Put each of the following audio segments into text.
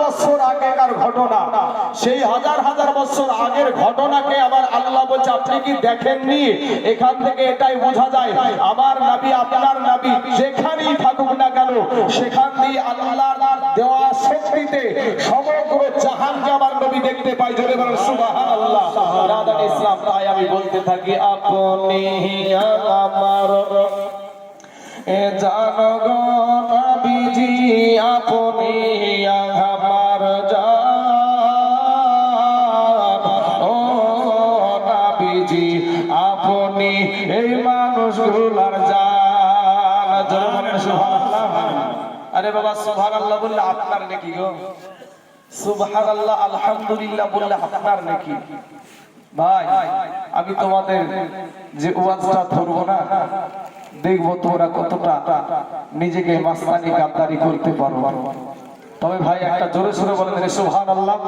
বছর আগেকার ঘটনা, সেই হাজার হাজার বছর আগের ঘটনাকে আবার আল্লাহ বলছে আপনি কি দেখেননি? এখান থেকে এটাই বোঝা যায় আমার নবী আপনার নবী যেখানেই থাকুক না কেন সেখান দিয়ে আল্লাহর দেওয়া শক্তিতে সমগ্র জাহানকে আমার নবী দেখতে পাই। জোরে বলেন সুবহানাল্লাহ। রাদান ইসলাম, তাই আমি বলতে থাকি আপনি আমার জানগো নবীজি, আপনি আমার জান, ও নবীজি আপনি এই মানুষগুলার জান। জোরে বলেন সুবহানাল্লাহ। আরে বাবা সুবহানাল্লাহ বললে আপনার নাকি গো? সুবহানাল্লাহ আলহামদুলিল্লাহ বললে আপনার নাকি? ভাই আমি তোমাদের যে ওয়াজটা ধরবো না, দেখবো তোমরা কতটা নিজেকে মাস্তানি গাদ্দারি করতে পারো। তবে ভাই একটা জোরে সোরে বলে দেন সুবহানাল্লাহ।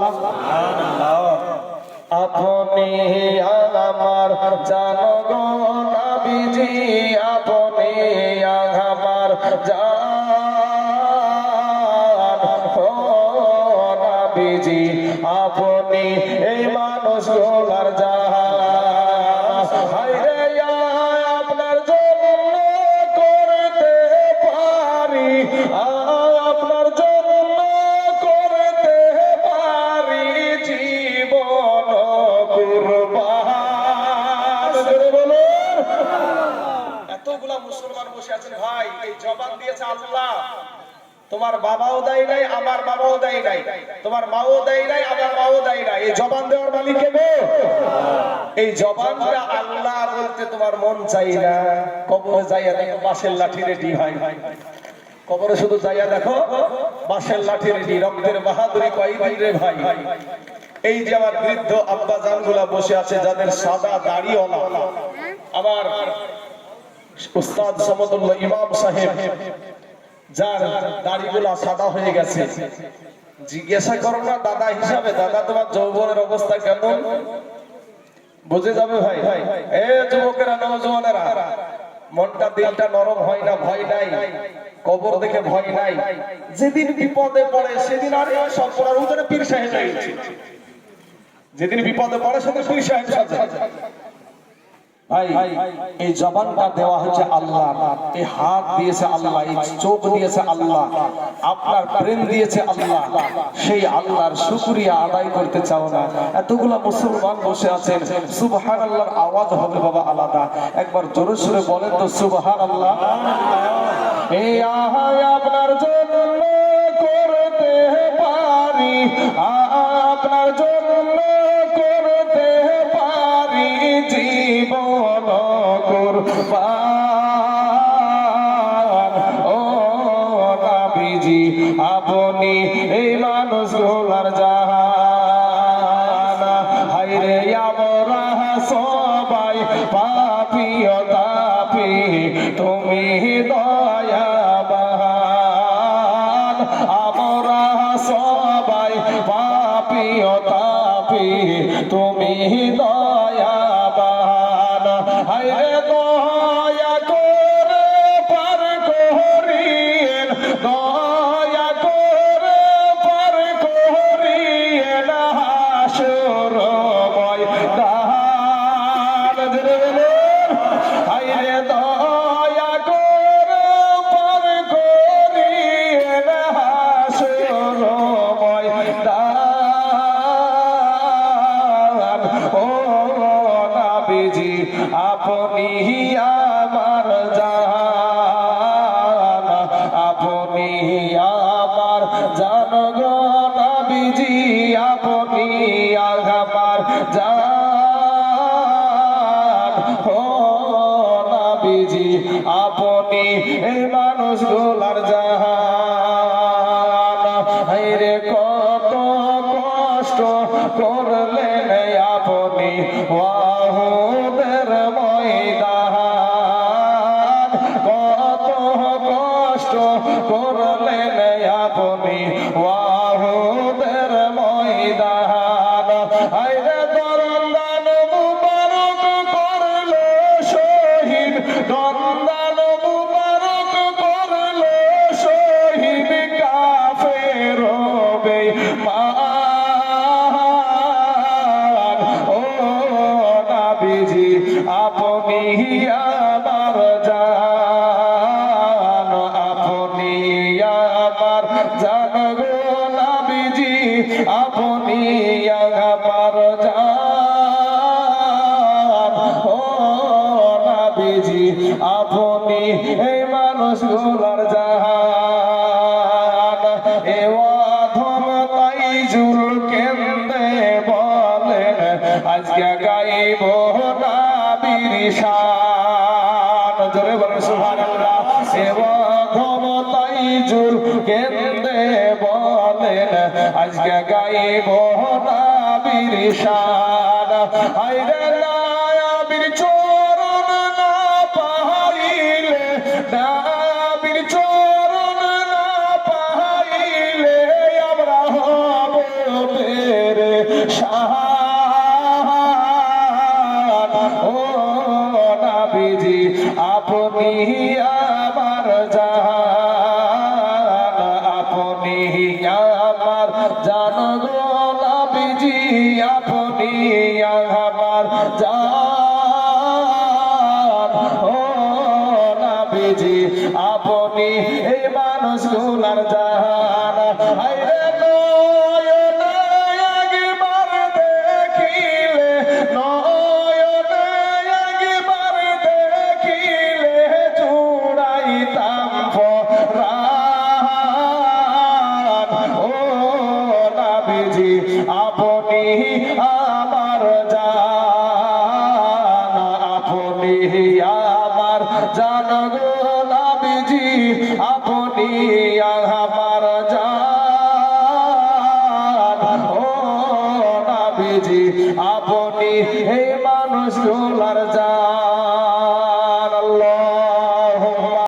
আপনি আমার জানগো নবীজি, আপনি আমার জান, ও নবীজি আপনি এই মানুষগুলার জান। হায়রে আপনার জন্য করতে পারি, আপনার জন্য করতে পারি জীবন কুরবান। বলুন, এতগুলা মুসলমান বসে আছেন ভাই, এই জবান দিয়েছে আল্লাহ। তোমার বাবাও দেয় নাই, আমার বাবাও দেয় নাই, তোমার মাও দেয় নাই, আমার মাও দেয় নাই। এই জবান দেওয়ার মালিক কে গো? এই জবানটা আল্লাহ বলতে তোমার মন চাই না? কবরে যাইয়া দেখো বাঁশের লাঠি রেডি হয়, কবরে শুধু যাইয়া দেখো বাঁশের লাঠি রেডি, রক্তের বাহাদুরি কয়দিন রে ভাই। এই যে আমার বৃদ্ধ আব্বা জান গুলা বসে আছে যাদের সাদা দাড়িওয়ালা, আমার উস্তাদ সমতুল্লাহ ইমাম সাহেব যার দাড়িগুলা সাদা হয়ে গেছে, জিজ্ঞাসা করো না দাদা হিসাবে, দাদা তোমার যৌবনের অবস্থা কেমন? বুঝে যাবে ভাই। এ যুবকেরা, নওজওয়ানেরা, মনটা দিলটা নরম হয় না? ভয় নাই? কবর দেখে ভয় নাই? যেদিন বিপদে পড়ে সেদিন আর সব পড়ার উজনে পীর সাহেব হয়ে গেছে। যেদিন বিপদে পড়ে সেদিন পীর সাহেব সাজে। ভাই এই জবানটা দেওয়া হচ্ছে আল্লাহ, এই হাত দিয়েছে আল্লাহ, এই চোখ দিয়েছে আল্লাহ, আপনার প্রেম দিয়েছে আল্লাহ। সেই আল্লাহর শুকরিয়া আদায় করতে চাও না? এতগুলা মুসলমান বসে আছেন, সুবহানাল্লাহর আওয়াজ হবে বাবা আলাদা। একবার জোরে সোরে বলেন তো সুবহানাল্লাহ। এই আহাই আপনার জন্য করতে পারি, আপনার জন্য করতে পারি জীবন কুরবান, ও নবীজি আপনি এই মানুষগুলার জান। হায়রে আমরা সবাই পাপী ও তাপী, তুমি দয়াবান। আমরা সবাই পাপী ও তাপী, তুমি দয়াবান। হায়রে দয়া করে পার করিয়েন, দয়া করে পার করিয়েন হাসর ময়দান। হায়রে দয়া করে পার করিয়েন হাসর ময়দান, ও নবীজি আপনি আমার জান, আপনি আমার জান গো নবীজি, আপনি আমার জান, ও নবীজি আপনি এই মানুষগুলার জান। হায়রে কত কষ্ট করলেন আপনি ওয়াহুদের ময়দান, কত কষ্ট করলেন আপনি ওয়াহুদের ময়দান। হায়রে দরদান মুবারক করলো শহীদ, দরদান মুবারক করলো শহীদ কাফের বেঈমান ও নবীজি আপনি আমার জান আপনি আমার জান গো নবীজি আপনি আমার জান ও নবীজি আপনি এই মানুষগুলোর জান এ অধম তাইজুল কেন্দে বলেন আজকে গাইব নবীর শান জোরে বলেন সুবহানাল্লাহ এ অধম তাইজুল কেন্দে বলেন আজকে গাইব নবীর শান হায়রে নবীর চরণ না পাইলে নবীর চরণ না পাইলে আমরা হব পেরেশান ও নবীজি আপনি আমার জান আপনি আমার জান গো নবীজি আপনি আমার জান ও নবীজি আপনি এই মানুষগুলার জান হায়রে নয়নে একবার দেখিলে নয়নে একবার দেখিলে জুড়াইতাম পরাণ ও নবীজি আপনি আমার জান আপনি আমার জান গো নবীজি আপনি আমার জান ও নবীজি আপনি এই মানুষগুলার জান